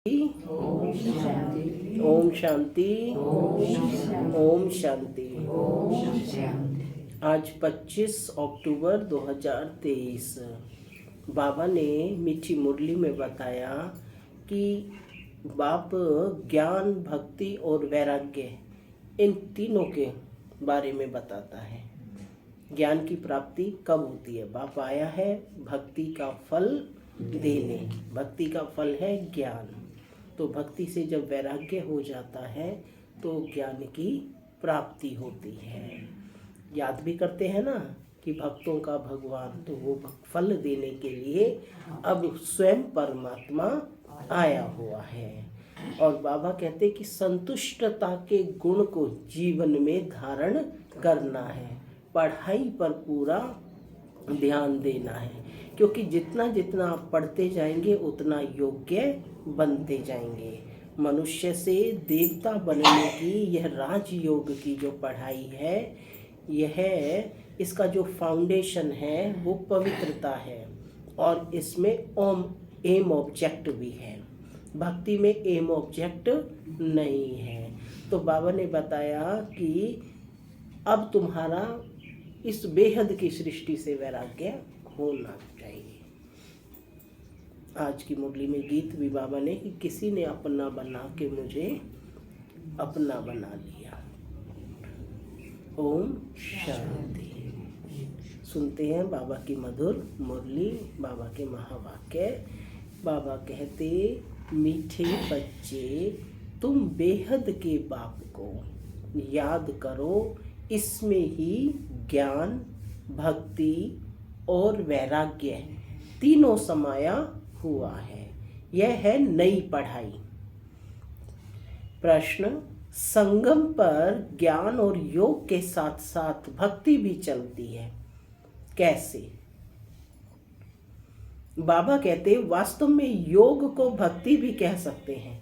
ओम शांति। ओम शांति। ओम शांति। आज 25 अक्टूबर 2023 बाबा ने मीठी मुरली में बताया कि बाप ज्ञान, भक्ति और वैराग्य इन तीनों के बारे में बताता है। ज्ञान की प्राप्ति कब होती है? बाप आया है भक्ति का फल देने। भक्ति का फल है ज्ञान। तो भक्ति से जब वैराग्य हो जाता है तो ज्ञान की प्राप्ति होती है। याद भी करते हैं ना कि भक्तों का भगवान, तो वो फल देने के लिए अब स्वयं परमात्मा आया हुआ है। और बाबा कहते कि संतुष्टता के गुण को जीवन में धारण करना है, पढ़ाई पर पूरा ध्यान देना है, क्योंकि जितना जितना आप पढ़ते जाएंगे उतना योग्य बनते जाएंगे। मनुष्य से देवता बनने की यह राजयोग की जो पढ़ाई है, यह इसका जो फाउंडेशन है वो पवित्रता है और इसमें एम ऑब्जेक्ट भी है। भक्ति में एम ऑब्जेक्ट नहीं है। तो बाबा ने बताया कि अब तुम्हारा इस बेहद की सृष्टि से वैराग्य होना चाहिए। आज की मुरली में गीत भी बाबा ने कि किसी ने अपना बना के मुझे अपना बना लिया। ओम शांति। सुनते हैं बाबा की मधुर मुरली, बाबा के महावाक्य। बाबा कहते, मीठे बच्चे तुम बेहद के बाप को याद करो, इसमें ही ज्ञान, भक्ति और वैराग्य तीनों समाया हुआ है। यह है नई पढ़ाई। प्रश्न, संगम पर ज्ञान और योग के साथ साथ भक्ति भी चलती है, कैसे? बाबा कहते वास्तव में योग को भक्ति भी कह सकते हैं,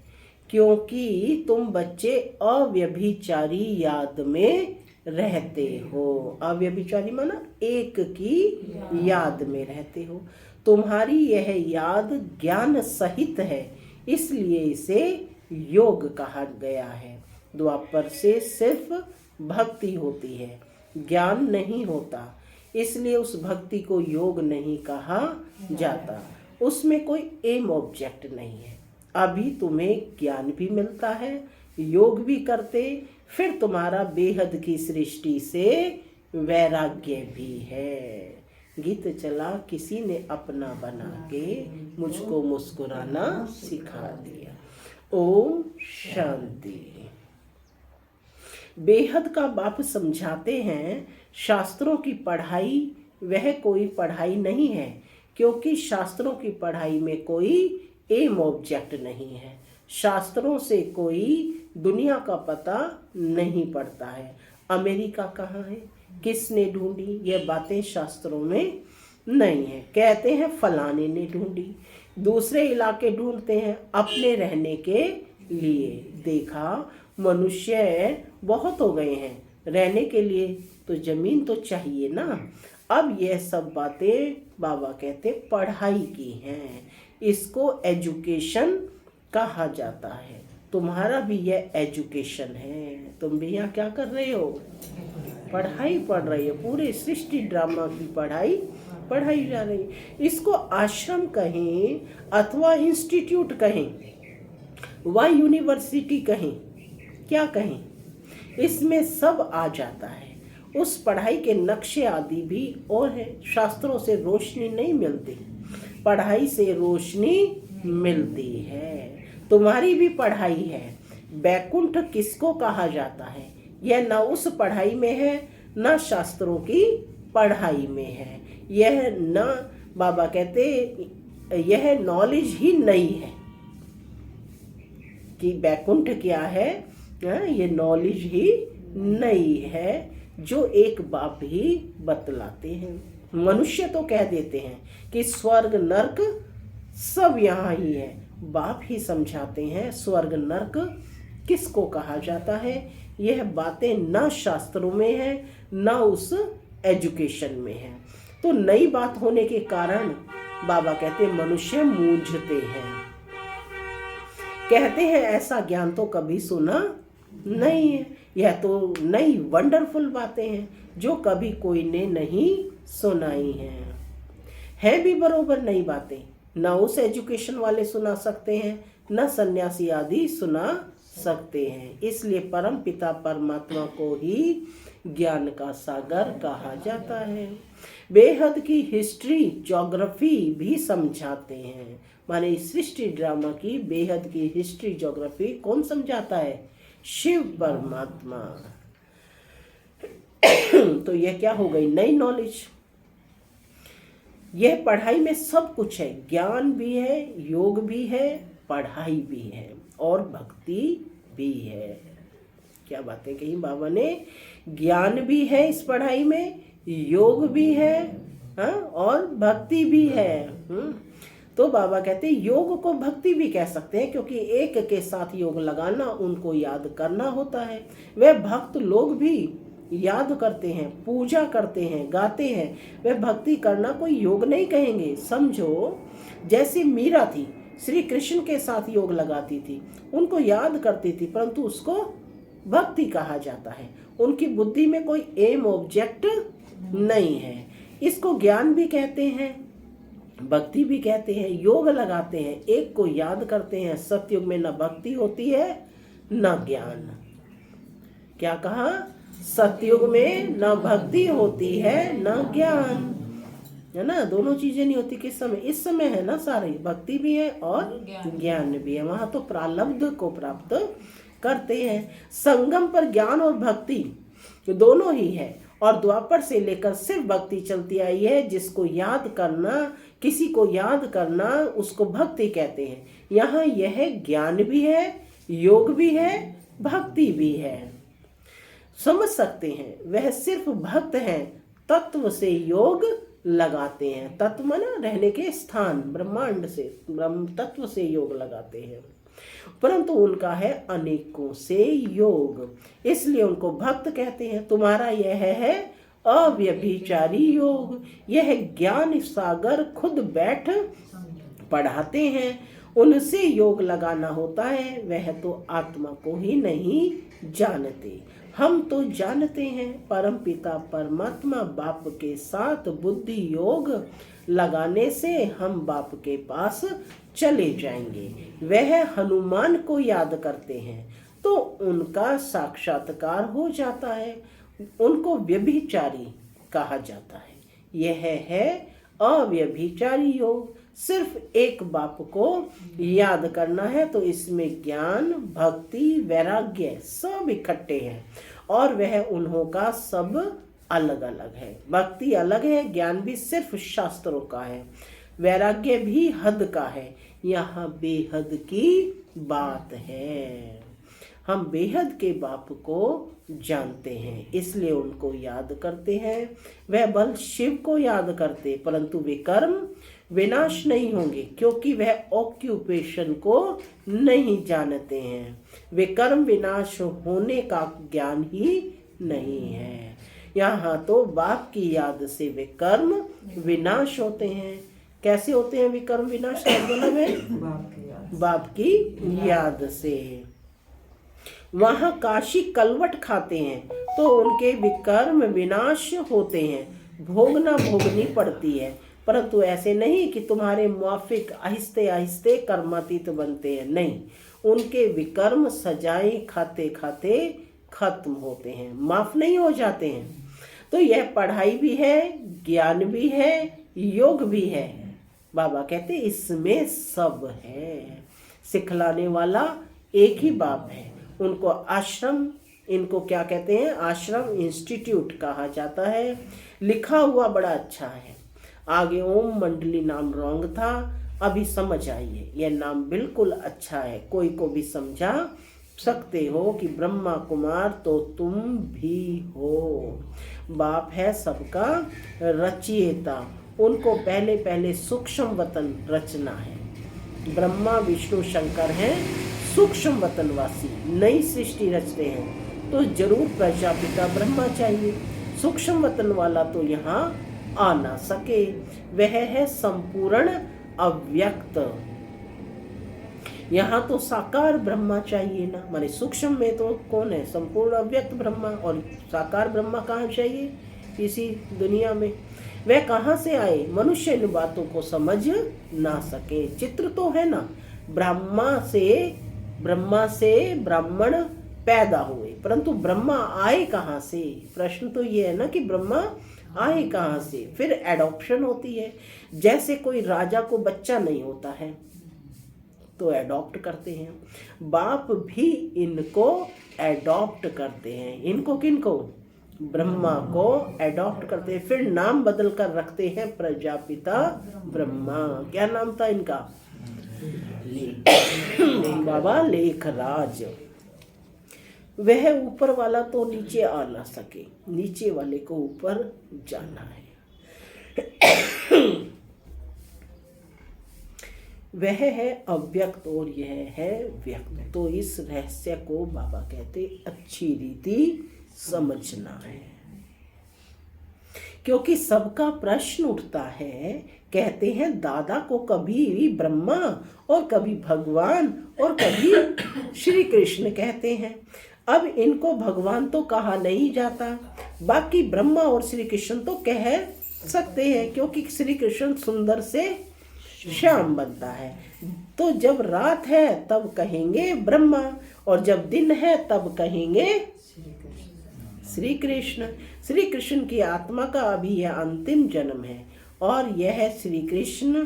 क्योंकि तुम बच्चे अव्यभिचारी याद में रहते हो। अव्यभिचारी माना एक की याद में रहते हो। तुम्हारी यह याद ज्ञान सहित है, इसलिए इसे योग कहा गया है। द्वापर से सिर्फ भक्ति होती है, ज्ञान नहीं होता, इसलिए उस भक्ति को योग नहीं कहा जाता। उसमें कोई एम ऑब्जेक्ट नहीं है। अभी तुम्हें ज्ञान भी मिलता है, योग भी करते, फिर तुम्हारा बेहद की सृष्टि से वैराग्य भी है। गीत चला, किसी ने अपना बना के मुझको मुस्कुराना सिखा दिया। ओम शांति। बेहद का बाप समझाते हैं, शास्त्रों की पढ़ाई वह कोई पढ़ाई नहीं है, क्योंकि शास्त्रों की पढ़ाई में कोई एम ऑब्जेक्ट नहीं है। शास्त्रों से कोई दुनिया का पता नहीं पड़ता है। अमेरिका कहाँ है, किसने ढूंढी, ये बातें शास्त्रों में नहीं है। कहते हैं फलाने ने ढूंढी, दूसरे इलाके ढूंढते हैं अपने रहने के लिए। देखा, मनुष्य बहुत हो गए हैं, रहने के लिए तो जमीन तो चाहिए ना। अब यह सब बातें बाबा कहते पढ़ाई की हैं, इसको एजुकेशन कहा जाता है। तुम्हारा भी यह एजुकेशन है। तुम भी यहाँ क्या कर रहे हो? पढ़ाई पढ़ रही है। पूरे सृष्टि ड्रामा की पढ़ाई जा रही है। इसको आश्रम कहें अथवा इंस्टीट्यूट कहें व यूनिवर्सिटी कहें, क्या कहें, इसमें सब आ जाता है। उस पढ़ाई के नक्शे आदि भी और है। शास्त्रों से रोशनी नहीं मिलती, पढ़ाई से रोशनी मिलती है। तुम्हारी भी पढ़ाई है। बैकुंठ किसको कहा जाता है? यह न उस पढ़ाई में है, न शास्त्रों की पढ़ाई में है। यह न, बाबा कहते यह नॉलेज ही नहीं है कि बैकुंठ क्या है। ये नॉलेज ही नहीं है जो एक बाप ही बतलाते हैं। मनुष्य तो कह देते हैं कि स्वर्ग नर्क सब यहाँ ही है। बाप ही समझाते हैं स्वर्ग नर्क किसको कहा जाता है। यह बातें न शास्त्रों में है, न उस एजुकेशन में है। तो नई बात होने के कारण बाबा कहते मनुष्य मूंझते हैं। कहते हैं ऐसा ज्ञान तो कभी सुना नहीं है। यह तो नई वंडरफुल बातें हैं जो कभी कोई ने नहीं सुनाई हैं भी बरोबर नई बातें। न उस एजुकेशन वाले सुना सकते हैं, न सन्यासी आदि सुना सकते हैं। इसलिए परम पिता परमात्मा को ही ज्ञान का सागर कहा जाता है। बेहद की हिस्ट्री ज्योग्राफी भी समझाते हैं। माने सृष्टि ड्रामा की बेहद की हिस्ट्री ज्योग्राफी कौन समझाता है? शिव परमात्मा। तो यह क्या हो गई? नई नॉलेज। यह पढ़ाई में सब कुछ है, ज्ञान भी है, योग भी है, पढ़ाई भी है और भक्ति भी है। क्या बातें कही बाबा ने? ज्ञान भी है इस पढ़ाई में, योग भी है, हाँ, और भक्ति भी है। तो बाबा कहते हैं योग को भक्ति भी कह सकते हैं, क्योंकि एक के साथ योग लगाना, उनको याद करना होता है। वह भक्त लोग भी याद करते हैं, पूजा करते हैं, गाते हैं। वह भक्ति करना कोई योग नहीं कहेंगे। समझो जैसे मीरा थी, श्री कृष्ण के साथ योग लगाती थी, उनको याद करती थी, परंतु उसको भक्ति कहा जाता है। उनकी बुद्धि में कोई एम ऑब्जेक्ट नहीं है। इसको ज्ञान भी कहते हैं, भक्ति भी कहते हैं। योग लगाते हैं, एक को याद करते हैं। सतयुग में न भक्ति होती है न ज्ञान। क्या कहा? सतयुग में न भक्ति होती है न ज्ञान, है ना। दोनों चीजें नहीं होती। किस समय? इस समय है ना, सारी भक्ति भी है और ज्ञान भी है। वहां तो प्रारब्ध को प्राप्त करते हैं। संगम पर ज्ञान और भक्ति दोनों ही है, और द्वापर से लेकर सिर्फ भक्ति चलती आई है। जिसको याद करना, किसी को याद करना, उसको भक्ति कहते हैं। यहाँ यह ज्ञान भी है, योग भी है, भक्ति भी है। समझ सकते हैं, वह सिर्फ भक्त हैं, तत्व से योग लगाते हैं। तत्व माना रहने के स्थान, ब्रह्मांड से, ब्रह्म तत्व से योग लगाते हैं, परंतु उनका है अनेकों से योग, इसलिए उनको भक्त कहते हैं। तुम्हारा यह है अव्यभिचारी योग। यह ज्ञान सागर खुद बैठ पढ़ाते हैं, उनसे योग लगाना होता है। वह तो आत्मा को ही नहीं जानते, हम तो जानते हैं। परम पिता परमात्मा बाप के साथ बुद्धि योग लगाने से हम बाप के पास चले जाएंगे। वह हनुमान को याद करते हैं तो उनका साक्षात्कार हो जाता है। उनको व्यभिचारी कहा जाता है। यह है अव्यभिचारी योग। सिर्फ एक बाप को याद करना है, तो इसमें ज्ञान, भक्ति, वैराग्य सब इकट्ठे हैं, और वह उन्हों का सब अलग अलग है। भक्ति अलग है, ज्ञान भी सिर्फ शास्त्रों का है, वैराग्य भी हद का है। यहाँ बेहद की बात है। हम बेहद के बाप को जानते हैं, इसलिए उनको याद करते हैं। वह बल शिव को याद करते, परंतु वे कर्म विनाश नहीं होंगे, क्योंकि वह ऑक्यूपेशन को नहीं जानते हैं। वे कर्म विनाश होने का ज्ञान ही नहीं है। यहाँ तो बाप की याद से वे कर्म विनाश होते हैं। कैसे होते हैं वे कर्म विनाश? बाप की याद से। वहाँ काशी कलवट खाते हैं तो उनके विकर्म विनाश होते हैं। भोगना भोगनी पड़ती है, परंतु ऐसे नहीं कि तुम्हारे मुआफिक आहिस्ते आहिस्ते कर्मातीत बनते हैं। नहीं, उनके विकर्म सजाएं खाते खाते खत्म होते हैं, माफ नहीं हो जाते हैं। तो यह पढ़ाई भी है, ज्ञान भी है, योग भी है। बाबा कहते इसमें सब है। सिखलाने वाला एक ही बाप है। उनको आश्रम, इनको क्या कहते हैं? आश्रम इंस्टीट्यूट कहा जाता है। लिखा हुआ बड़ा अच्छा है। आगे ओम मंडली नाम रॉन्ग था, अभी समझ आइए यह नाम बिल्कुल अच्छा है। कोई को भी समझा सकते हो कि ब्रह्मा कुमार तो तुम भी हो। बाप है सबका रचयिता। उनको पहले पहले सूक्ष्म वतन रचना है। ब्रह्मा विष्णु शंकर हैं सूक्ष्म वतनवासी, नई सृष्टि रचते हैं, तो जरूर प्रजापिता ब्रह्मा चाहिए। सूक्ष्म वतन वाला तो यहाँ आ ना सके। वह है संपूर्ण अव्यक्त। यहाँ तो साकार ब्रह्मा चाहिए ना, माने सूक्ष्म में तो कौन है, संपूर्ण अव्यक्त ब्रह्मा, और साकार ब्रह्मा कहाँ चाहिए इसी दुनिया में। वह कहाँ से आए, मनुष्य इन बातों को समझ ना सके। चित्र तो है ना, ब्रह्मा से ब्राह्मण पैदा हुए, परंतु ब्रह्मा आए कहाँ से, प्रश्न तो ये है ना कि ब्रह्मा आए कहाँ से। फिर एडॉप्शन होती है, जैसे कोई राजा को बच्चा नहीं होता है तो एडॉप्ट करते हैं, बाप भी इनको एडॉप्ट करते हैं। इनको किनको, ब्रह्मा को एडॉप्ट करते हैं, फिर नाम बदल कर रखते हैं प्रजापिता ब्रह्मा। क्या नाम था इनका, बाबा लेखराज। वह ऊपर वाला तो नीचे आ ना सके, नीचे वाले को ऊपर जाना है। वह है अव्यक्त और यह है व्यक्त। तो इस रहस्य को बाबा कहते अच्छी रीति समझना है, क्योंकि सबका प्रश्न उठता है। कहते हैं दादा को कभी ब्रह्मा और कभी भगवान और कभी श्री कृष्ण कहते हैं। अब इनको भगवान तो कहा नहीं जाता, बाकी ब्रह्मा और श्री कृष्ण तो कह सकते हैं, क्योंकि श्री कृष्ण सुंदर से श्याम बनता है। तो जब रात है तब कहेंगे ब्रह्मा, और जब दिन है तब कहेंगे श्री कृष्ण। श्री कृष्ण की आत्मा का अभी यह अंतिम जन्म है, और यह श्री कृष्ण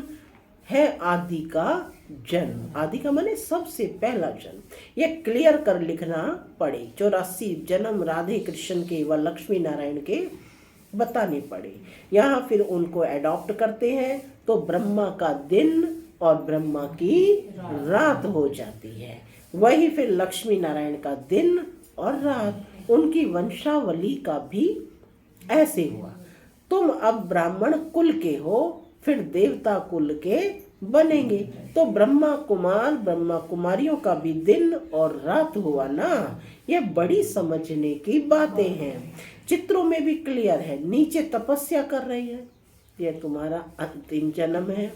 है आदि का जन्म। आदि का माने सबसे पहला जन्म। यह क्लियर कर लिखना पड़े। 84 जन्म राधे कृष्ण के व लक्ष्मी नारायण के बताने पड़े। यहाँ फिर उनको एडॉप्ट करते हैं तो ब्रह्मा का दिन और ब्रह्मा की रात हो जाती है। वही फिर लक्ष्मी नारायण का दिन और रात। उनकी वंशावली का भी ऐसे हुआ। तुम अब ब्राह्मण कुल के हो, फिर देवता कुल के बनेंगे, तो ब्रह्मा कुमार ब्रह्मा कुमारियों का भी दिन और रात हुआ ना। ये बड़ी समझने की बातें हैं। चित्रों में भी क्लियर है। नीचे तपस्या कर रही है, यह तुम्हारा अंतिम जन्म है।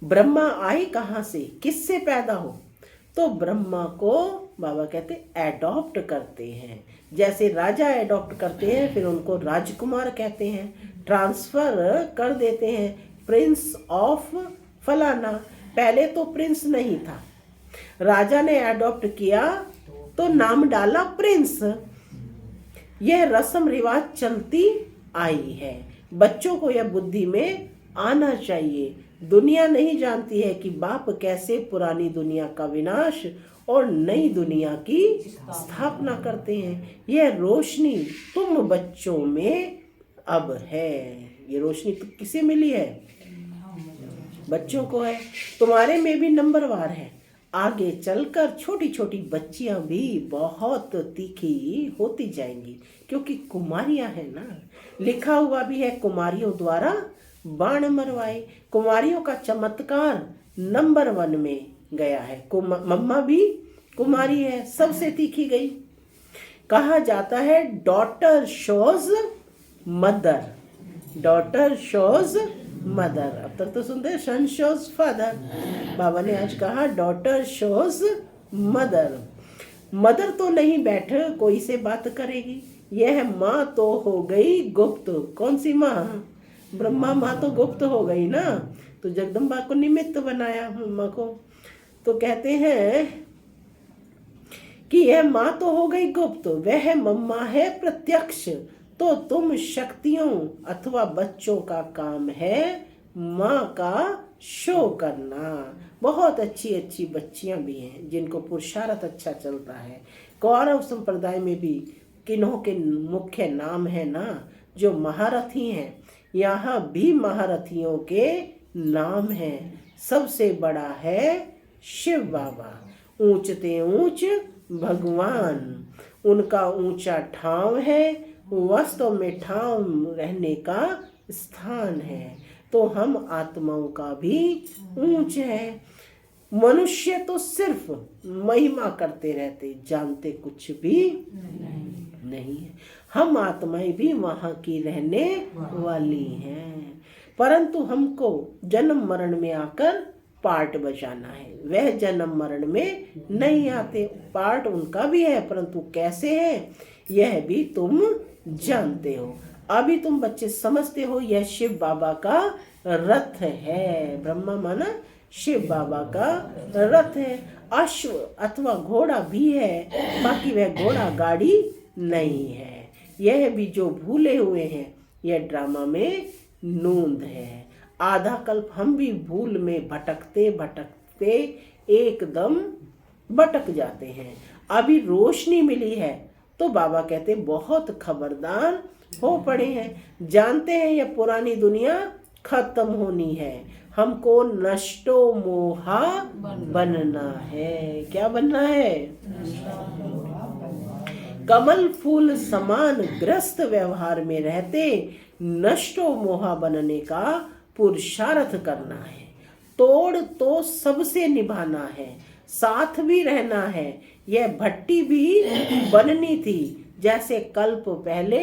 ब्रह्मा आए कहाँ से, किससे पैदा हो, तो ब्रह्मा को बाबा कहते एडॉप्ट करते हैं। जैसे राजा एडॉप्ट करते हैं, फिर उनको राजकुमार कहते हैं, ट्रांसफर कर देते हैं, प्रिंस ऑफ फलाना। पहले तो प्रिंस नहीं था, राजा ने एडॉप्ट किया तो नाम डाला प्रिंस। यह रस्म रिवाज चलती आई है। बच्चों को यह बुद्धि में आना चाहिए। दुनिया नहीं जानती है कि बाप कैसे पुरानी दुनिया का विनाश और नई दुनिया की स्थापना करते हैं। यह रोशनी तुम बच्चों में अब है। ये रोशनी तो किसे मिली है, बच्चों को है। तुम्हारे में भी नंबरवार है। आगे चलकर छोटी छोटी बच्चियां भी बहुत तीखी होती जाएंगी, क्योंकि कुमारियां है ना। लिखा हुआ भी है कुमारियों द्वारा बाण मरवाए। कुमारियों का चमत्कार नंबर 1 में गया है। मम्मा भी कुमारी है, सबसे तीखी गई। कहा जाता है daughter shows mother, daughter shows mother. अब तक तो सुनते सन शोज फादर। बाबा ने आज कहा डॉटर शोज मदर। मदर तो नहीं बैठ कोई से बात करेगी। यह माँ तो हो गई गुप्त। कौन सी माँ, ब्रह्मा माँ तो गुप्त हो गई ना, तो जगदम्बा को निमित्त बनाया मम्मा को। तो कहते हैं कि यह माँ तो हो गई गुप्त, वह मम्मा है प्रत्यक्ष। तो तुम शक्तियों अथवा बच्चों का काम है माँ का शो करना। बहुत अच्छी अच्छी बच्चियां भी हैं जिनको पुरुषार्थ अच्छा चलता है। कौरव संप्रदाय में भी किन्हों के मुख्य नाम है ना, जो महारथी हैं। यहाँ भी महारथियों के नाम हैं। सबसे बड़ा है शिव बाबा, ऊंचते ऊंच भगवान। उनका ऊंचा ठाव है, वास्तव में ठाव रहने का स्थान है। तो हम आत्माओं का भी ऊंच है। मनुष्य तो सिर्फ महिमा करते रहते, जानते कुछ भी नहीं है। हम आत्माएं भी वहाँ की रहने वाली हैं, परंतु हमको जन्म मरण में आकर पार्ट बजाना है। वह जन्म मरण में नहीं आते। पार्ट उनका भी है, परंतु कैसे है यह भी तुम जानते हो। अभी तुम बच्चे समझते हो यह शिव बाबा का रथ है। ब्रह्मा माना शिव बाबा का रथ है। अश्व अथवा घोड़ा भी है, बाकी वह घोड़ा गाड़ी नहीं है। यह भी जो भूले हुए हैं, यह ड्रामा में नूंद है। आधा कल्प हम भी भूल में भटकते भटकते एकदम भटक जाते हैं। अभी रोशनी मिली है तो बाबा कहते बहुत खबरदार हो पड़े हैं। जानते हैं यह पुरानी दुनिया खत्म होनी है। हमको नष्टो मोहा बनना है। क्या बनना है? कमल फूल समान ग्रस्त व्यवहार में रहते नष्टो मोहा बनने का पुरुषार्थ करना है। तोड़ तो सबसे निभाना है, साथ भी रहना है। यह भट्टी भी बननी थी जैसे कल्प पहले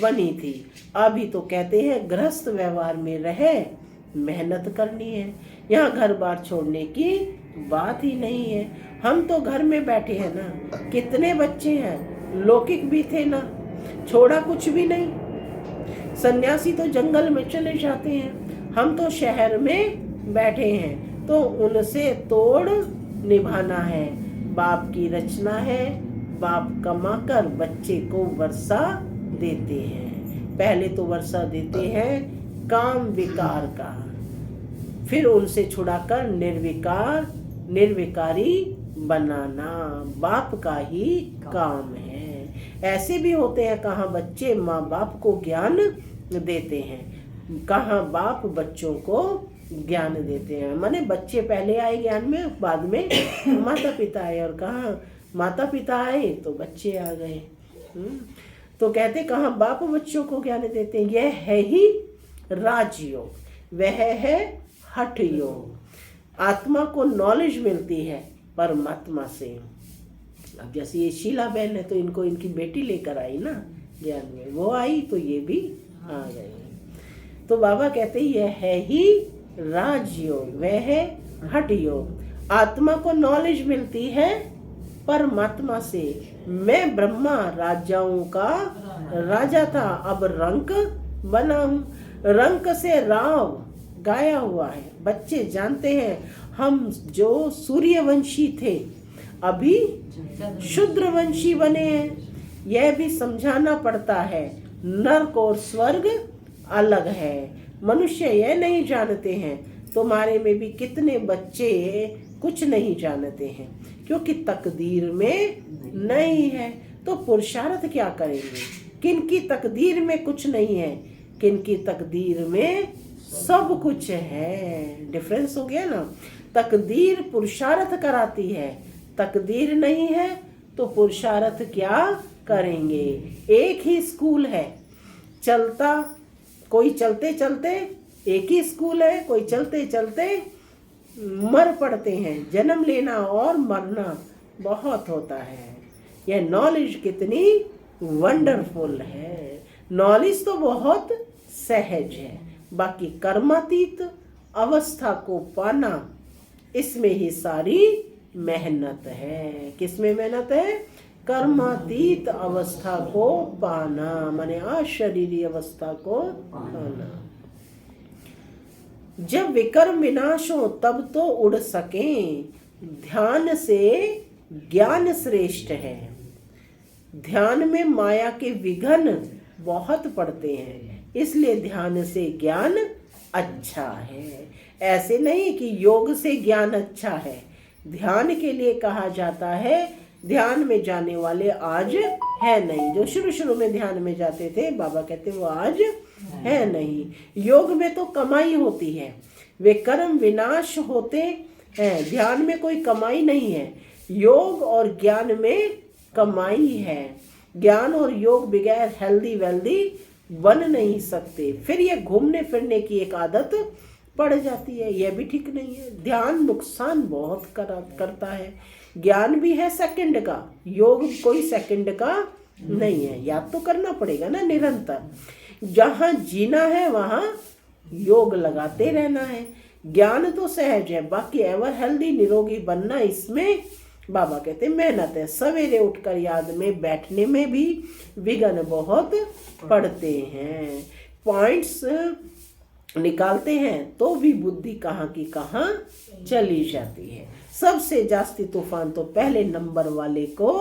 बनी थी। अभी तो कहते हैं गृहस्थ व्यवहार में रहे, मेहनत करनी है। यहाँ घर बार छोड़ने की बात ही नहीं है। हम तो घर में बैठे हैं ना, कितने बच्चे हैं लौकिक भी थे ना, छोड़ा कुछ भी नहीं। सन्यासी तो जंगल में चले जाते हैं, हम तो शहर में बैठे हैं। तो उनसे तोड़ निभाना है। बाप की रचना है, बाप कमाकर बच्चे को वर्षा देते हैं। पहले तो वर्षा देते हैं काम विकार का, फिर उनसे छुड़ाकर निर्विकारी बनाना बाप का ही काम है। ऐसे भी होते हैं कहाँ बच्चे माँ बाप को ज्ञान देते हैं, कहाँ बाप बच्चों को ज्ञान देते हैं। माने बच्चे पहले आए ज्ञान में, बाद में माता पिता आए, और कहाँ माता पिता आए तो बच्चे आ गए। तो कहते कहाँ बाप बच्चों को ज्ञान देते हैं। यह है ही राजयोग, वह है हठ योग। आत्मा को नॉलेज मिलती है परमात्मा से। अब जैसे ये शीला बहन है तो इनको इनकी बेटी लेकर आई ना ज्ञान में, वो आई तो ये भी आ गए। तो बाबा कहते यह है ही राजयोग, वह है हठ योग। आत्मा को नॉलेज मिलती है परमात्मा से। मैं ब्रह्मा राजाओं का राजा था, अब रंक बना हूँ। रंक से राव गाया हुआ है। बच्चे जानते हैं हम जो सूर्यवंशी थे अभी शूद्रवंशी बने हैं। यह भी समझाना पड़ता है नरक और स्वर्ग अलग है। मनुष्य यह नहीं जानते हैं। तुम्हारे में भी कितने बच्चे कुछ नहीं जानते हैं क्योंकि तकदीर में नहीं है। तो पुरुषार्थ क्या करेंगे? किनकी तकदीर में कुछ नहीं है, किनकी तकदीर में सब कुछ है। डिफरेंस हो गया ना। तकदीर पुरुषार्थ कराती है, तकदीर नहीं है तो पुरुषार्थ क्या करेंगे? एक ही स्कूल है चलता, कोई चलते चलते एक ही स्कूल है, कोई चलते चलते मर पड़ते हैं। जन्म लेना और मरना बहुत होता है। यह नॉलेज कितनी वंडरफुल है। नॉलेज तो बहुत सहज है, बाकी कर्मातीत अवस्था को पाना इसमें ही सारी मेहनत है। किसमें मेहनत है? कर्मातीत अवस्था को पाना, माने अशरीरी अवस्था को पाना। जब विकर्म विनाश हो तब तो उड़ सकें, ध्यान से ज्ञान श्रेष्ठ है। ध्यान में माया के विघ्न बहुत पड़ते हैं, इसलिए ध्यान से ज्ञान अच्छा है। ऐसे नहीं कि योग से ज्ञान अच्छा है। ध्यान के लिए कहा जाता है ध्यान में जाने वाले आज है नहीं। जो शुरू शुरू में ध्यान में जाते थे बाबा कहते वो आज है नहीं। योग में तो कमाई होती है, वे कर्म विनाश होते हैं। ध्यान में कोई कमाई नहीं है, योग और ज्ञान में कमाई है। ज्ञान और योग बगैर हेल्दी वेल्दी बन नहीं सकते। फिर ये घूमने फिरने की एक आदत पड़ जाती है, यह भी ठीक नहीं है। ध्यान नुकसान बहुत करता है। ज्ञान भी है सेकंड का, योग कोई सेकंड का नहीं है। याद तो करना पड़ेगा ना निरंतर। जहाँ जीना है वहाँ योग लगाते रहना है। ज्ञान तो सहज है, बाकी एवर हेल्दी निरोगी बनना इसमें बाबा कहते मेहनत है। सवेरे उठकर याद में बैठने में भी विघ्न बहुत पड़ते हैं। पॉइंट्स निकालते हैं तो भी बुद्धि कहाँ की कहाँ चली जाती है। सबसे जास्ती तूफान तो पहले नंबर वाले को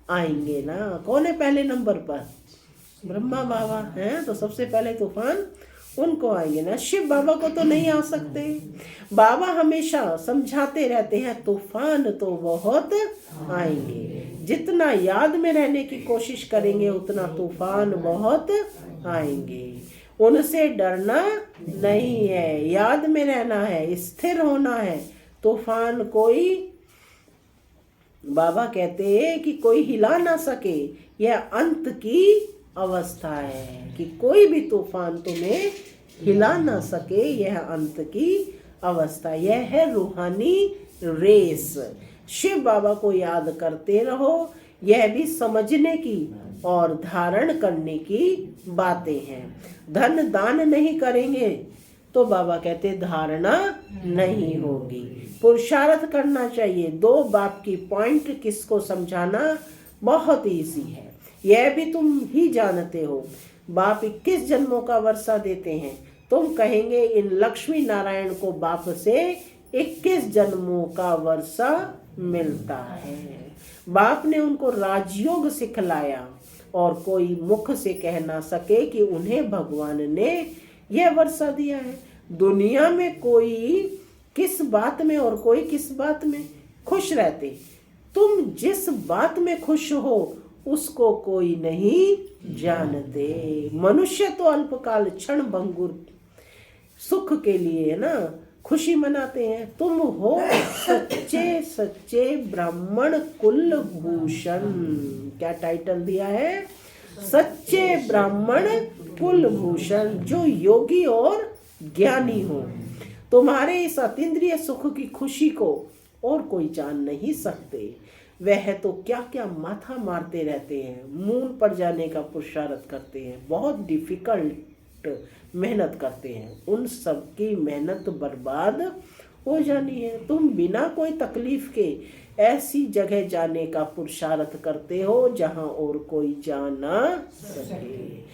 आएंगे ना। कौन है पहले नंबर पर? ब्रह्मा बाबा हैं, तो सबसे पहले तूफान उनको आएंगे ना। शिव बाबा को तो नहीं आ सकते। बाबा हमेशा समझाते रहते हैं तूफान तो बहुत आएंगे। जितना याद में रहने की कोशिश करेंगे उतना तूफान बहुत आएंगे। उनसे डरना नहीं है, याद में रहना है, स्थिर होना है। तूफान कोई, बाबा कहते हैं कि कोई हिला ना सके। यह अंत की अवस्था है कि कोई भी तूफान तुम्हें हिला ना सके, यह अंत की अवस्था। यह है रूहानी रेस। शिव बाबा को याद करते रहो। यह भी समझने की और धारण करने की बातें हैं। धन दान नहीं करेंगे तो बाबा कहते धारणा नहीं होगी। पुरुषार्थ करना चाहिए। 2 बाप की पॉइंट किसको समझाना बहुत इजी है, यह भी तुम ही जानते हो। बाप 21 जन्मों का वर्षा देते हैं। तुम कहेंगे इन लक्ष्मी नारायण को बाप से 21 जन्मों का वर्षा मिलता है। बाप ने उनको राजयोग सिखलाया और कोई मुख से कह ना सके कि उन्हें भगवान ने यह वर्षा दिया है। दुनिया में कोई किस बात में और कोई किस बात में खुश रहते। तुम जिस बात में खुश हो उसको कोई नहीं जानते। मनुष्य तो अल्पकाल क्षण भंगुर सुख के लिए है ना खुशी मनाते हैं। तुम हो सच्चे सच्चे ब्राह्मण कुलभूषण। क्या टाइटल दिया है? सच्चे ब्राह्मण कुलभूषण, जो योगी और ज्ञानी हो। तुम्हारे इस अतीन्द्रिय सुख की खुशी को और कोई जान नहीं सकते। वह तो क्या क्या माथा मारते रहते हैं, मून पर जाने का पुरुषार्थ करते हैं, बहुत डिफिकल्ट मेहनत करते हैं। उन सब की मेहनत बर्बाद हो जानी है। तुम बिना कोई तकलीफ के ऐसी जगह जाने का पुरुषार्थ करते हो जहां और कोई जा ना सके।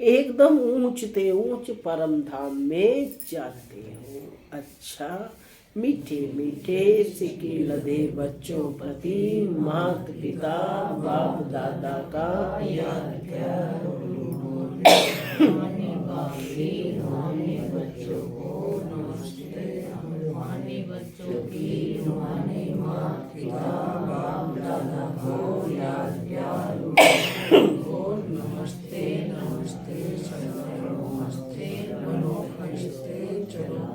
एकदम ऊंचते ऊंच परम धाम में जाते हो। अच्छा, मीठे मीठे सिके लदे बच्चों प्रति माता पिता बाप दादा का याद करो। बच्चों को नमस्ते, बच्चों की माता पिता बाप दादा को याद करो। नमस्ते नमस्ते नमस्ते नमस्ते चलो।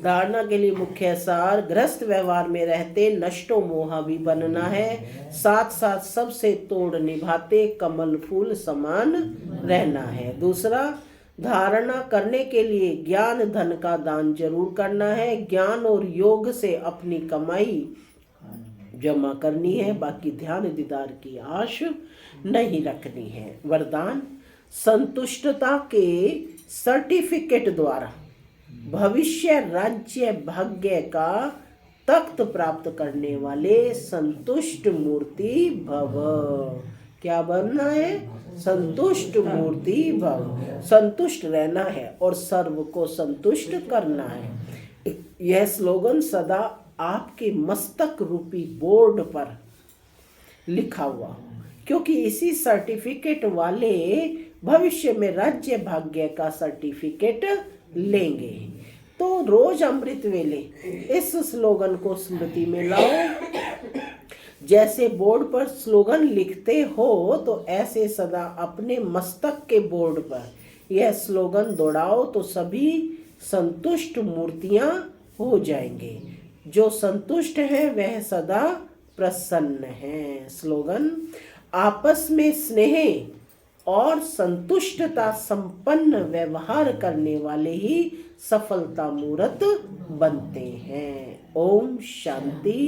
धारणा के लिए मुख्य सार, गृहस्थ व्यवहार में रहते नष्टो मोहा भी बनना है, साथ साथ सबसे तोड़ निभाते कमल फूल समान रहना है। दूसरा, धारणा करने के लिए ज्ञान धन का दान जरूर करना है। ज्ञान और योग से अपनी कमाई जमा करनी है, बाकी ध्यान दीदार की आश नहीं रखनी है। वरदान, संतुष्टता के सर्टिफिकेट द्वारा भविष्य राज्य भाग्य का तख्त प्राप्त करने वाले संतुष्ट मूर्ति भव। क्या बनना है? संतुष्ट मूर्ति भव। संतुष्ट रहना है और सर्व को संतुष्ट करना है। यह स्लोगन सदा आपके मस्तक रूपी बोर्ड पर लिखा हुआ, क्योंकि इसी सर्टिफिकेट वाले भविष्य में राज्य भाग्य का सर्टिफिकेट लेंगे। तो रोज अमृत वेले इस स्लोगन को स्मृति में लाओ। जैसे बोर्ड पर स्लोगन लिखते हो तो ऐसे सदा अपने मस्तक के बोर्ड पर यह स्लोगन दौड़ाओ तो सभी संतुष्ट मूर्तियां हो जाएंगे। जो संतुष्ट है वह सदा प्रसन्न है। स्लोगन, आपस में स्नेह और संतुष्टता संपन्न व्यवहार करने वाले ही सफलता मूर्त बनते हैं। ओम शांति।